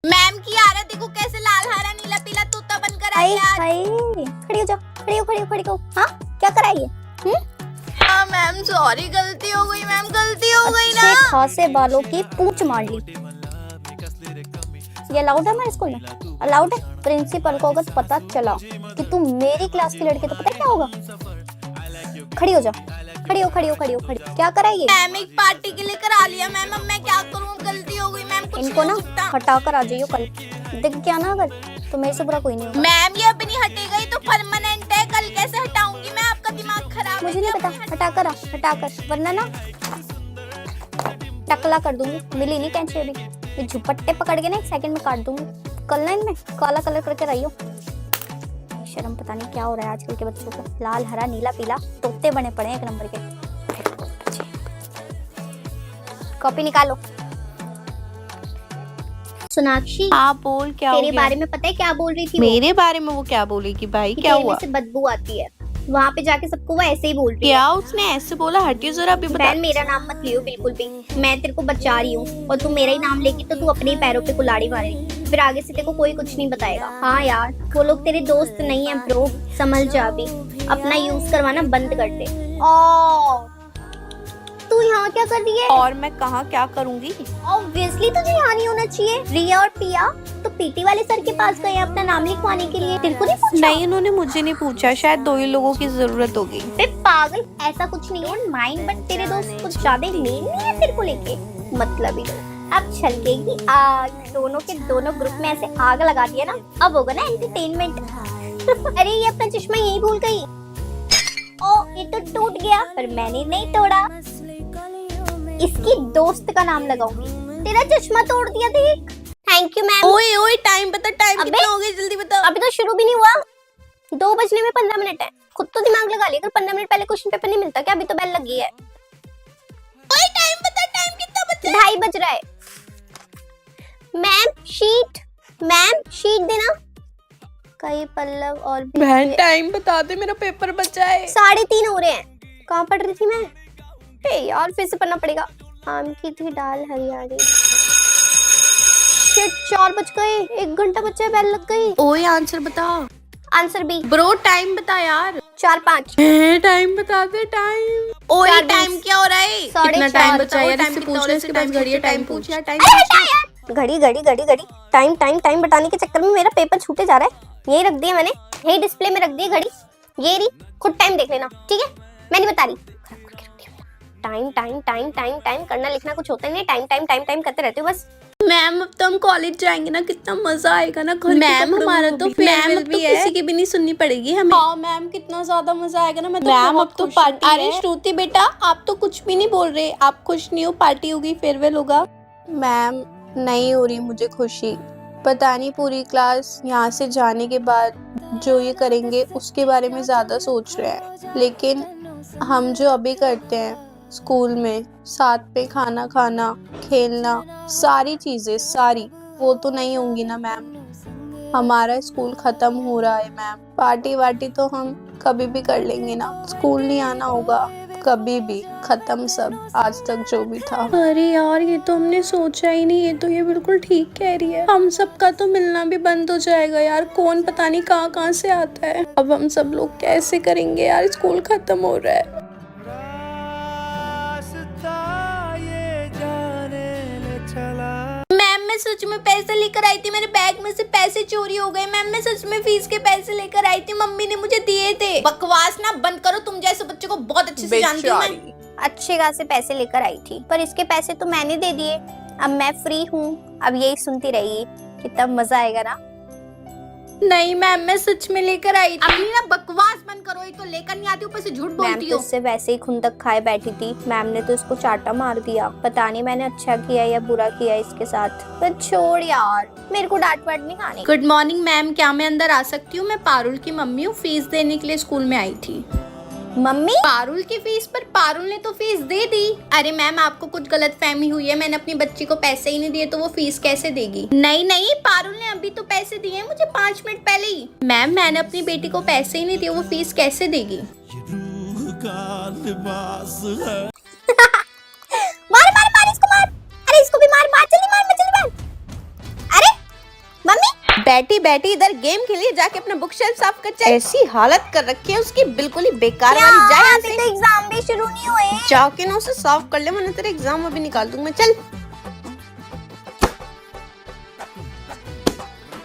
Ma'am की आरती को कैसे लाल हरा नीला पीला तोता बनकर आई आज। खड़ी हो जाओ, खड़ी हो। हाँ क्या कराइए? हाँ मैम सॉरी, गलती हो गई मैम, गलती हो गई ना। अच्छे खासे बालों की पूंछ मार ली। ये अलाउड है हमारे स्कूल में? अलाउड है? प्रिंसिपल को अगर पता चला कि तू मेरी क्लास की लड़की, तो पता है क्या होगा? खड़ी हो जाओ, खड़ी हो। क्या कराइए? मैम एक पार्टी के लिए करा लिया मैम, अब मैं क्या करूँ, गलती हो गई मैम। कुछ इनको ना नहीं हो सकता। हटा कर आ जाइयो कल। दिख गया ना अगर, तो मेरे से बुरा कोई नहीं होगा। मैम ये अब नहीं हटेगा, ये तो परमानेंट है, कल कैसे हटाऊंगी मैं? आपका दिमाग खराब है। मुझे नहीं पता, हटा कर वरना ना टकला कर दूंगी। मिली नहीं कैंची अभी, ये झुपट्टे पकड़ के ना 1 सेकंड में काट दूंगी। कल ना इनमें काला कलर करके रहियो। शर्म पता नहीं क्या हो रहा है आजकल के बच्चों को। लाल हरा नीला पीला तोते बने पड़े हैं 1 नंबर के। कॉपी निकालो। सोनाक्षी, आप बोल, क्या तेरे बारे में पता है क्या बोल रही थी? मेरे बारे में वो क्या बोलेगी भाई? क्या तेरे में हुआ? से बदबू आती है। वहाँ पे जाके सबको वो ऐसे ही बोल रही है। क्या उसने ऐसे बोला? हटियो जरा, अभी बता। बहन मेरा नाम मत लियो बिल्कुल भी। मैं तेरे को बचा रही हूँ और तू मेरा ही नाम लेगी तो तू अपने ही पैरों पे कुल्हाड़ी मारेगी। फिर आगे से तेरे को कोई कुछ नहीं बताएगा। हाँ यार, वो लोग तेरे दोस्त नहीं है ब्रो, समझ जा भी। अपना यूज करवाना बंद कर दे। तू यहाँ क्या कर रही है? और मैं कहाँ क्या करूँगी? ऑब्वियसली तुझे यहाँ नहीं होना चाहिए। रिया और पिया तो पीटी वाले सर के पास गए अपना नाम लिखवाने के लिए। तेरे को नहीं पूछा? नहीं, उन्होंने मुझे नहीं पूछा, शायद 2 ही लोगों की जरूरत होगी। बे पागल, ऐसा कुछ नहीं है। माइंड बट तेरे दोस्त कुछ ज्यादा ही मेन नहीं है तेरे को लेके। मतलब ही अब छलकेगी आग। दोनों के दोनों ग्रुप में ऐसे आग लगा दिया ना, अब होगा ना एंटरटेनमेंट। अरे ये अपना चश्मा यही भूल गई। ओ ये तो टूट गया, पर मैंने नहीं तोड़ा। इसकी दोस्त का नाम लगाऊंगी। तेरा चश्मा तोड़ दिया देख। Thank you ma'am. ओए ओए, टाइम बता, टाइम अबे, कितना हो गया, जल्दी बता। अभी तो शुरू भी नहीं हुआ। 2 बजने में 15 मिनट है। खुद तो दिमाग लगा लिया। अगर 15 मिनट पहले क्वेश्चन पेपर नहीं मिलता क्या? अभी तो बेल लगी है। ओए टाइम बता, टाइम कितना बचा? 2:30 बज रहा है। मैम शीट देना। कई पल्लव और भी। बहन टाइम बता दे, मेरा पेपर बचा है। 3:30 हो रहे हैं। कहाँ पढ़ रही थी मैं? यार फिर से पढ़ना पड़ेगा। आम की थी डाल हरी आ गई। शिट, 4 बज गए। 1 घंटा बचा है, बेल लग गई। ओए आंसर बता। Answer B. ब्रो टाइम बता यार। 4-5। टाइम बता दे, टाइम। ओए 4:20 टाइम क्या हो रहा है? 4:30 कितना टाइम बचा बताओ, यार? टाइम इससे कितना हो पूछ रहा है? ले, इसके पास घड़ी है, टाइम पूछ यार, टाइम अरे हटा यार। घड़ी टाइम बताने के चक्कर में मेरा पेपर छूटे जा रहा है। यही रख दिया मैंने, यही डिस्प्ले में रख दी घड़ी। ये रही, खुद टाइम देख लेना, ठीक है? मैं नहीं बता रही। टाइम करना लिखना कुछ होता ही नहीं। टाइम करते रहते हो बस। मैम अब तो हम कॉलेज जाएंगे ना, कितना मजा आएगा ना। घर मैम हमारा तो मैम अब तो किसी की भी नहीं सुननी पड़ेगी हमें। हाँ मैम, कितना ज्यादा मजा आएगा ना। मैं तो मैम अब तो पार्टी। अरे श्रुति बेटा, आप तो कुछ भी नहीं बोल रहे। आप खुश नहीं हो? पार्टी होगी, फेयरवेल होगा। मैम नहीं हो रही मुझे खुशी। पता नहीं पूरी क्लास यहाँ से जाने के बाद जो ये करेंगे उसके बारे में ज्यादा सोच रहे हैं, लेकिन हम जो अभी करते हैं स्कूल में, साथ पे खाना खाना, खेलना, सारी चीजें सारी, वो तो नहीं होंगी ना मैम। हमारा स्कूल खत्म हो रहा है मैम। पार्टी वार्टी तो हम कभी भी कर लेंगे ना, स्कूल नहीं आना होगा कभी भी। खत्म सब, आज तक जो भी था। अरे यार ये तो हमने सोचा ही नहीं। ये बिल्कुल ठीक कह रही है। हम सबका तो मिलना भी बंद हो जाएगा यार। कौन पता नहीं कहाँ से आता है। अब हम सब लोग कैसे करेंगे यार? स्कूल खत्म हो रहा है। मैम मैं सच में पैसे लेकर आई थी, मेरे बैग में से पैसे चोरी हो गए। मैम मैं सच में फीस के पैसे लेकर आई थी, मम्मी ने मुझे दिए थे। बकवास ना बंद करो, तुम जैसे बच्चे को बहुत अच्छे से जानती हूँ मैं। अच्छे खासे पैसे लेकर आई थी, पर इसके पैसे तो मैंने दे दिए। अब मैं फ्री हूँ, अब यही सुनती रहिए। कितना मजा आएगा ना। नहीं मैम मैं सच में लेकर आई थी। अपनी ना बकवास बंद करो, एक तो लेकर नहीं आती, ऊपर से झूठ मैम बोलती तो हो। इससे वैसे ही खुंदक खाए बैठी थी। मैम ने तो इसको चाटा मार दिया। पता नहीं मैंने अच्छा किया या बुरा किया इसके साथ, पर छोड़ यार, मेरे को डांट वाट नहीं खानी। गुड मॉर्निंग मैम, क्या मैं अंदर आ सकती हूँ? मैं पारुल की मम्मी हूँ, फीस देने के लिए स्कूल में आई थी। मम्मी? पारुल की फीस? पर पारुल ने तो फीस दे दी। अरे मैम आपको कुछ गलत फहमी हुई है। मैंने अपनी बच्ची को पैसे ही नहीं दिए तो वो फीस कैसे देगी? नहीं पारुल ने अभी तो पैसे दिए मुझे 5 मिनट पहले ही। मैम मैंने अपनी बेटी को पैसे ही नहीं दिए, वो फीस कैसे देगी? मार इसको मार। अरे इसको भी मार, जल्दी मार। अरे मम्मी बैठी बैठी इधर गेम खेलिए, जाके अपना बुक शेल्फ साफ कर। ऐसी हालत कर रखी है उसकी, बिल्कुल ही बेकार वाली। जा यहाँ से। तो एग्जाम भी शुरू नहीं हुए। जाके ना उसे साफ कर ले, वरना तेरे एग्जाम अभी निकाल दूंगा। चल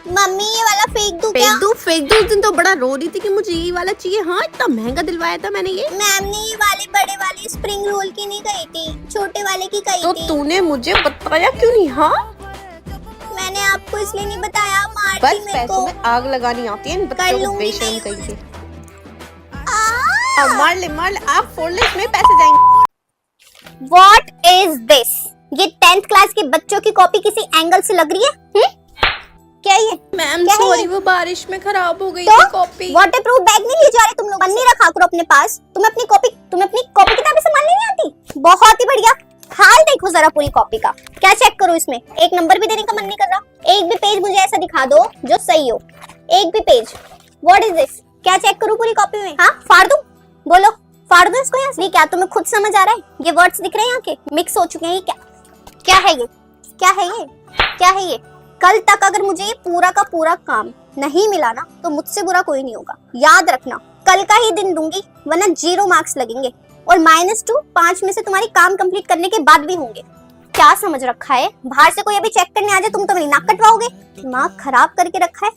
मम्मी ये वाला फेंक दूं क्या? फेंक दू। उस दिन तो बड़ा रो रही थी कि मुझे ये वाला चाहिए। हाँ, इतना महंगा दिलवाया था मैंने ये। मैम ने ये वाले बड़े वाले स्प्रिंग रोल की नहीं कही थी, छोटे वाले की कही तो थी। तूने मुझे बताया क्यों नहीं? हाँ, मैंने आपको इसलिए नहीं बताया, मारती बस मेरे को। पैसों में आग लगानी आती है इन बच्चों को, बेशर्म कहीं थी। अब मार ले, आप फोड़ ले, इसमें पैसे जाएंगे। What is this? ये 10th क्लास के बच्चों की कॉपी किसी एंगल से लग रही है? क्या ये? मैम क्या है सॉरी, ये? वो बारिश में खराब हो गई तो थी कॉपी। वाटरप्रूफ बैग नहीं ले जा रहे तुम लोग? पन्नी रखा करो अपने पास। तुम्हें अपनी कॉपी किताबें संभालनी नहीं आती? बहुत ही बढ़िया। हाल देखो जरा पूरी कॉपी का, क्या चेक करो इसमें। एक नंबर भी देने का मन नहीं कर रहा। एक भी पेज मुझे ऐसा दिखा दो जो सही हो, एक भी पेज। What is this? क्या चेक करूं पूरी कॉपी में? हाँ, फाड़ दूं? बोलो, फाड़ दूं इसको यहाँ से? क्या तुम्हें खुद समझ आ रहा है? ये वर्ड्स दिख रहे हैं यहाँ के, मिक्स हो चुके हैं। ये क्या है ये? क्या है ये? क्या है ये? कल तक अगर मुझे ये पूरा का पूरा काम नहीं मिला ना, तो मुझसे बुरा कोई नहीं होगा। याद रखना, कल का ही दिन दूंगी, वरना 0 मार्क्स लगेंगे। और -2 5 में से तुम्हारी काम कंप्लीट करने के बाद भी होंगे। क्या समझ रखा है? बाहर से कोई अभी चेक करने आ जाए, तुम तो मेरी नाक कटवाओगे। दिमाग खराब करके रखा है।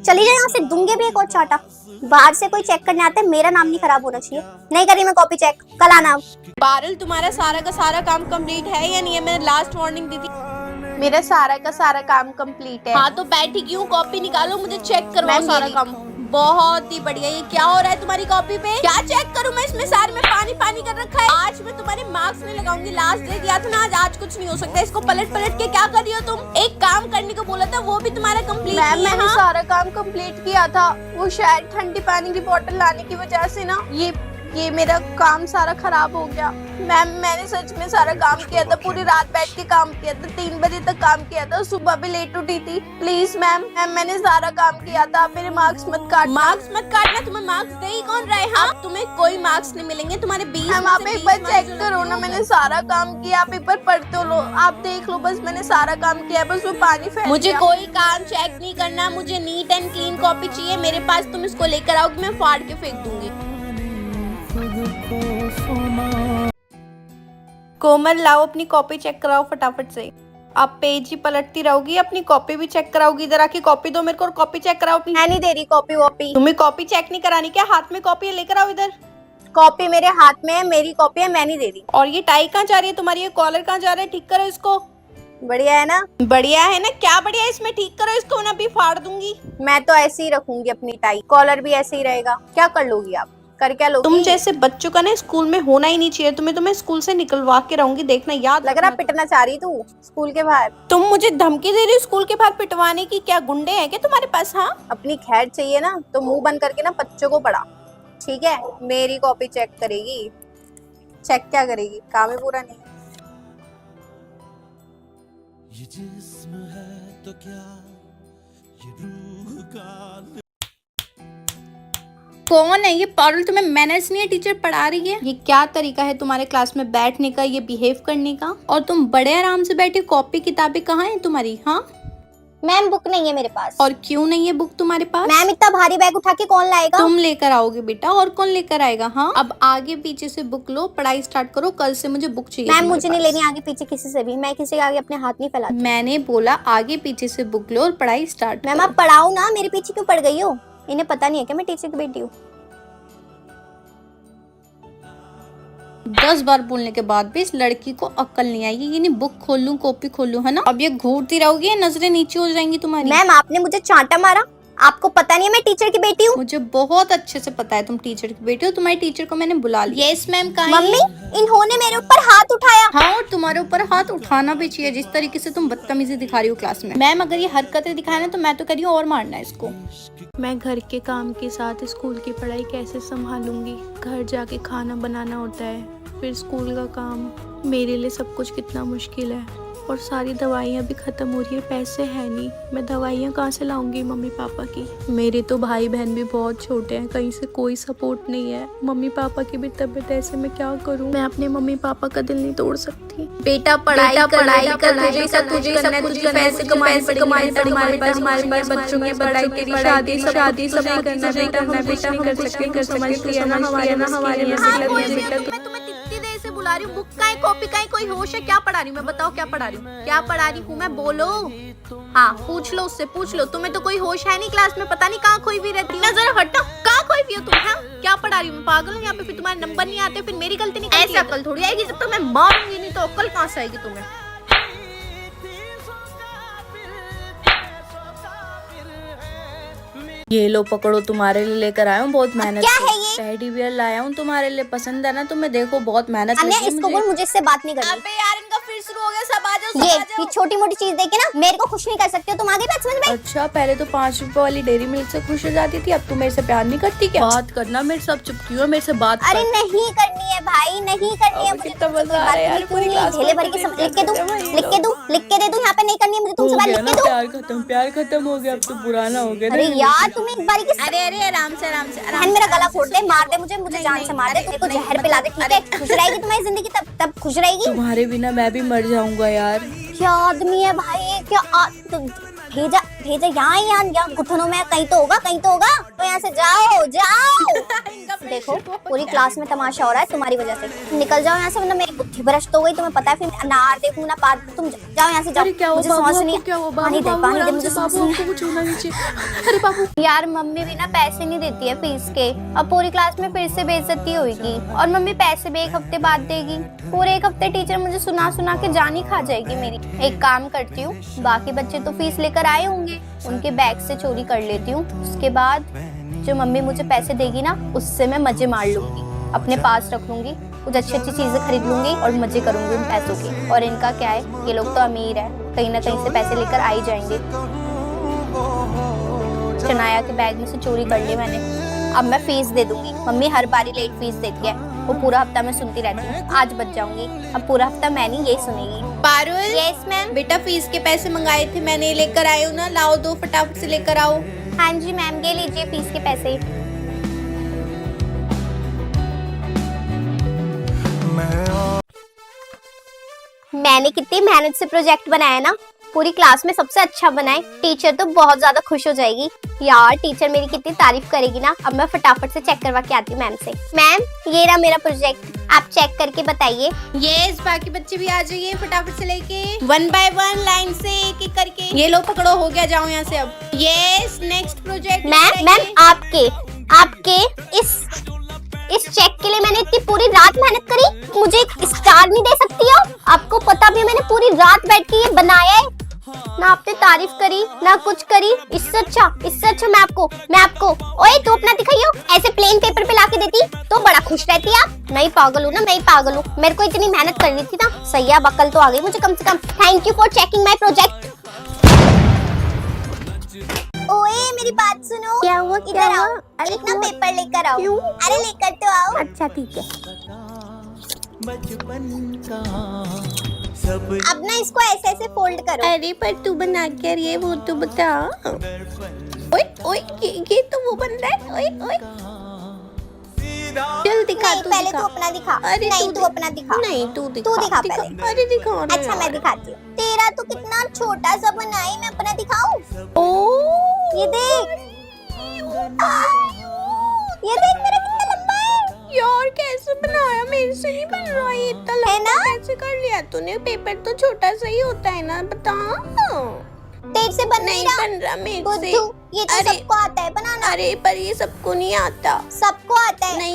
चली जाए यहाँ से, दूंगे भी एक और चाटा। बाहर से कोई चेक करने आता है, मेरा नाम नहीं खराब होना चाहिए। नहीं करी मैं कॉपी चेक, कल आना। पारुल, तुम्हारा सारा का सारा काम कंप्लीट है या नहीं है? मैंने लास्ट वार्निंग दी थी। मेरा सारा का सारा काम कंप्लीट है। हाँ, तो बैठी क्यों? कॉपी निकालो, मुझे चेक करवाओ सारा काम। बहुत ही बढ़िया। ये क्या हो रहा है तुम्हारी कॉपी पे? क्या चेक करूं मैं? इसमें सारे में पानी पानी कर रखा है। आज मैं तुम्हारे मार्क्स नहीं लगाऊंगी। लास्ट डे दिया था ना, आज कुछ नहीं हो सकता। इसको पलट पलट के क्या कर रही हो तुम? एक काम करने को बोला था, वो भी तुम्हारा कंप्लीट नहीं है। मैंने सारा काम कंप्लीट किया था। वो शायद ठंडी पानी की बोतल लाने की वजह से ना ये मेरा काम सारा खराब हो गया। मैम, मैंने सच में सारा काम किया था, पूरी रात बैठ के काम किया था, 3 बजे तक काम किया था, सुबह भी लेट उठी थी। प्लीज मैम, मैंने सारा काम किया था, आप मेरे मार्क्स मत काटना। मार्क्स मत काटना? तुम्हें मार्क्स दे ही कौन रहा है? हाँ, तुम्हें कोई मार्क्स नहीं मिलेंगे। तुम्हारे 20 मैम, आप एक बार चेक करो ना, मैंने सारा काम किया। आप एक बार पढ़ते लो, आप देख लो, बस मैंने सारा काम किया, बस वो पानी फैल। मुझे कोई काम चेक नहीं करना, मुझे नीट एंड क्लीन कॉपी चाहिए मेरे पास। तुम इसको लेकर आओगे, मैं फाड़ के फेंक दूंगी। कोमल, लाओ अपनी कॉपी चेक कराओ फटाफट से। आप पेज ही पलटती रहोगी, अपनी कॉपी भी चेक कराओगी। इधर आके कॉपी दो मेरे को, और कॉपी चेक कराओ अपनी। मैं नहीं दे रही कॉपी वॉपी। तुम्हें कॉपी चेक नहीं करानी क्या? हाथ में कॉपी है, लेकर आओ इधर। कॉपी मेरे हाथ में है, मेरी कॉपी है, मैं नहीं दे रही। और ये टाई कहाँ जा रही है तुम्हारी? ये कॉलर कहाँ जा रहा है? ठीक करो इसको। बढ़िया है ना? बढ़िया है ना? क्या बढ़िया है इसमें? ठीक करो इसको, ना भी फाड़ दूंगी। मैं तो ऐसे ही रखूंगी अपनी टाई, कॉलर भी ऐसे ही रहेगा। क्या कर लोगी आप? कर क्या लोगी? तुम जैसे बच्चों का ना स्कूल में होना ही नहीं चाहिए। तुम्हें स्कूल से निकलवा के रहूंगी, देखना। याद लग रहा पिटना चाह रही तू स्कूल के बाहर। तुम मुझे धमकी दे रही हो स्कूल के बाहर पिटवाने की? क्या गुंडे हैं क्या तुम्हारे पास? हाँ, अपनी खैर चाहिए ना तो मुंह बंद करके ना बच्चों को पढ़ा, ठीक है? मेरी कॉपी चेक करेगी? चेक क्या करेगी? काम ही पूरा नहीं। ये जिस्म है तो क्या, ये रूह का। कौन है ये पारुल? तुम्हें मैनर्स नहीं है? टीचर पढ़ा रही है। ये क्या तरीका है तुम्हारे क्लास में बैठने का, ये बिहेव करने का? और तुम बड़े आराम से बैठे, कॉपी किताबें कहाँ हैं तुम्हारी? हाँ मैम, बुक नहीं है मेरे पास। और क्यों नहीं है बुक तुम्हारे पास? मैम, इतना भारी बैग उठा के कौन लाएगा? तुम लेकर आओगे बेटा, और कौन लेकर आएगा? हाँ, अब आगे पीछे से बुक लो, पढ़ाई स्टार्ट करो। कल से मुझे बुक चाहिए। मैम, मुझे नहीं लेनी आगे पीछे किसी से भी। मैं किसी के आगे अपने हाथ नहीं फैलाती। मैंने बोला आगे पीछे से बुक लो और पढ़ाई स्टार्ट। मैम, आप पढ़ाओ ना, मेरे पीछे क्यों पड़ गई हो? इन्हें पता नहीं है क्या मैं टीचर की बेटी हूँ? 10 बार बोलने के बाद भी इस लड़की को अक्ल नहीं आई। ये नहीं बुक खोल लूं, कॉपी खोल लूं, है ना? अब ये घूरती रहोगी, नजरें नीचे हो जाएंगी तुम्हारी। मैम, आपने मुझे चांटा मारा। आपको पता नहीं है मैं टीचर की बेटी हूँ? मुझे बहुत अच्छे से पता है तुम टीचर की बेटी हो। तुम्हारी टीचर को मैंने बुला लिया। Yes ma'am. मम्मी, इन्होंने मेरे ऊपर हाथ उठाया। हाँ, और तुम्हारे ऊपर हाथ उठाना भी चाहिए, जिस तरीके से तुम बदतमीजी दिखा रही हो क्लास में। मैम, अगर ये हरकतें दिखाए ना तो मैं तो कह रही हूँ और मारना है इसको। मैं घर के काम के साथ स्कूल की पढ़ाई कैसे संभालूंगी? घर जाके खाना बनाना होता है, फिर स्कूल का काम। मेरे लिए सब कुछ कितना मुश्किल है। और सारी दवाइयाँ भी खत्म हो रही है, पैसे है नहीं, मैं दवाइयाँ कहाँ से लाऊंगी मम्मी पापा की। मेरे तो भाई बहन भी बहुत छोटे हैं, कहीं से कोई सपोर्ट नहीं है। मम्मी पापा की भी तबीयत ऐसे, मैं क्या करूँ। मैं अपने मम्मी पापा का दिल नहीं तोड़ सकती। बेटा पढ़ाई कर, तुझे सब कुछ करना है, तुझे पैसे कमाए हमारे पास बच्चों की पढ़ाई, तेरी शादी सब करना बेटा, हम कर सकते कर समझती है ना हमारे मैं तुम्हें कितनी देर से बुला रही हूँ। बुक का है, कॉपी का है, कोई होश है? क्या पढ़ा रही हूँ मैं? बताओ क्या पढ़ा रही हूँ? क्या पढ़ा रही हूँ मैं? बोलो। हाँ पूछ लो उससे, पूछ लो। तुम्हें तो कोई होश है नहीं क्लास में, पता नहीं कहाँ खोई हुई रहती है। जरा हटो, कहाँ खोई हुई हो तुम? हाँ क्या पढ़ा रही हूँ? पागल हूँ यहाँ पे? फिर तुम्हारे नंबर नहीं आते, फिर मेरी गलती नहीं। ऐसे अकल थोड़ी आएगी, जब तक मैं मारूंगी नहीं तो अकल कहाँ से आएगी तुम्हें? ये लो पकड़ो, तुम्हारे लिए लेकर आया हूँ, बहुत मेहनत क्या से। है ये? टेडी बियर लाया हूँ तुम्हारे लिए, पसंद है ना तुम्हें? देखो बहुत मेहनत अन्या लगी इसको मुझे। बोल मुझे इससे बात नहीं करनी। अबे यार इनका फिर शुरू हो गया। सब आ जाओ, ये छोटी मोटी चीज देके ना मेरे को खुश नहीं कर सकते हो तुम। आगे बात समझ में? अच्छा पहले तो 5 रुपए वाली डेयरी मिल्क से खुश हो जाती थी, अब तुम मेरे से प्यार नहीं करती क्या? बात करना मेरे से, अब चुप क्यों है? मेरे से बात अरे नहीं करनी है भाई, नहीं करनी है मुझे। कितना मजा आ रहा है यार, पूरी क्लास ढेले भर के लिख के दे दूं। यहाँ पे नहीं करनी है मुझे तुमसे बात, लिख के दूं। प्यार खत्म हो गया, अब तो पुराना हो गया। अरे यार तुम एक बारी की अरे अरे आराम से आराम से बहन मेरा गला फोड़ दे, मार दे मुझे जान से मार दे, तेरे को जहर पिला दे, ठीक है? खुश रहेगी तुम्हारी जिंदगी, तब खुश रहेगी। तुम्हारे बिना मैं भी मर जाऊंगा यार। क्या आदमी है भाई, क्या भेजा यहाँ घुटनों में कहीं तो होगा तो यहाँ से जाओ। देखो पूरी क्लास में तमाशा हो रहा है तुम्हारी वजह से। निकल जाओ यहाँ से, वरना मेरी बुद्धि भ्रष्ट हो गई। तुम्हें पता है फिर ना देखूं ना बात। तुम जाओ यहाँ से, जाओ। क्या हुआ मुझे बाबू? सांस नहीं, क्या हुआ पानी दे मुझे सांस नहीं। कुछ होना नीचे। अरे बाबू यार मम्मी भी ना पैसे नहीं देती है फीस के, अब पूरी क्लास में फिर से बेइज्जती होगी। और मम्मी पैसे भी एक हफ्ते बाद देगी। पूरे एक हफ्ते टीचर मुझे सुना के जान ही खा जाएगी मेरी। एक काम करती हूँ, बाकी बच्चे तो फीस लेकर आए होंगे, उनके बैग से चोरी कर लेती हूँ। उसके बाद जो मम्मी मुझे पैसे देगी ना, उससे मैं मजे मार लूंगी, अपने पास रख लूंगी, कुछ अच्छी चीजें खरीद लूंगी और मजे करूंगी उन पैसों के। और इनका क्या है, ये लोग तो अमीर है, कहीं ना कहीं से पैसे लेकर आ ही जाएंगे। शनाया के बैग में से चोरी कर ली मैंने, अब मैं फीस दे दूंगी। मम्मी हर बारी लेट फीस देती है, वो पूरा हफ्ता मैं सुनती रहती हूँ। आज बच जाऊंगी, अब पूरा हफ्ता मैं नहीं यही सुनेगी। Parul, yes ma'am. बेटा फीस के पैसे मंगाए थे मैंने, लेकर आए हो ना? लाओ, दो फटाफट से लेकर आओ। हाँ जी मैम, ये लीजिए फीस के पैसे। मैंने कितनी मेहनत से प्रोजेक्ट बनाया ना, पूरी क्लास में सबसे अच्छा बनाए। टीचर तो बहुत ज्यादा खुश हो जाएगी यार, टीचर मेरी कितनी तारीफ करेगी ना। अब मैं फटाफट से चेक करवा के आती हूँ मैम से। मैम ये रहा मेरा प्रोजेक्ट, आप चेक करके बताइए। यस, बाकी बच्चे भी आ जाइए फटाफट से लेके, 1 बाय 1 लाइन से एक एक करके। ये लो पकड़ो, हो गया, जाओ यहाँ से अब। Yes, next project. मैम आपके इस चेक के लिए मैंने इतनी पूरी रात मेहनत करी, मुझे एक स्टार नहीं दे सकती हो? आपको पता भी है मैंने पूरी रात बैठ के ये बनाया है, ना आपने तारीफ करी ना कुछ करी। इससे अच्छा मैं आपको ओए तू अपना दिखाइयो, ऐसे प्लेन पेपर पे लाके देती तो बड़ा खुश रहती आप। मैं ही पागल हूँ ना, मैं ही पागल हूँ। मेरे को इतनी मेहनत करनी थी ना, सही है, अकल तो आ गई मुझे कम से कम। Thank you for checking my project. ओए मेरी बात सुनो। क्या हुआ? इधर आओ, एक ना पेपर लेकर आओ। क्यों? अरे लेकर तो आओ। अच्छा ठीक है। अब ना इसको ऐसे फोल्ड करो। अरे पर तू बना के रही है, वो तो बता। ओए ओए ये तो वो बन रहा है। ओए ओए चल दिखा, नहीं, तू पहले दिखा। तू अपना दिखा। अरे नहीं तू अपना दिखा। नहीं तू दिखा। तू दिखा पहले। अरे दिखा ना अच्छा मैं यार। दिखाती हूँ। तेरा तो कितना छोटा सा बना है, मैं अपना दिखाऊं? ओ ये देख, ये देख मेरा कितना लंबा है। यार कैसे बनाया? मेरे से नहीं बन रहा ये इतना है लंबा, ना? कैसे कर लिया तूने? पेपर तो छोटा सा ही होता है ना, बता। तेरे से बन नहीं रहा। बन रहा मेरे से। बुद्धू, ये तो अरे- सबको आता है बनाना। अरे पर ये सबको नहीं आता। सबको आता है। नहीं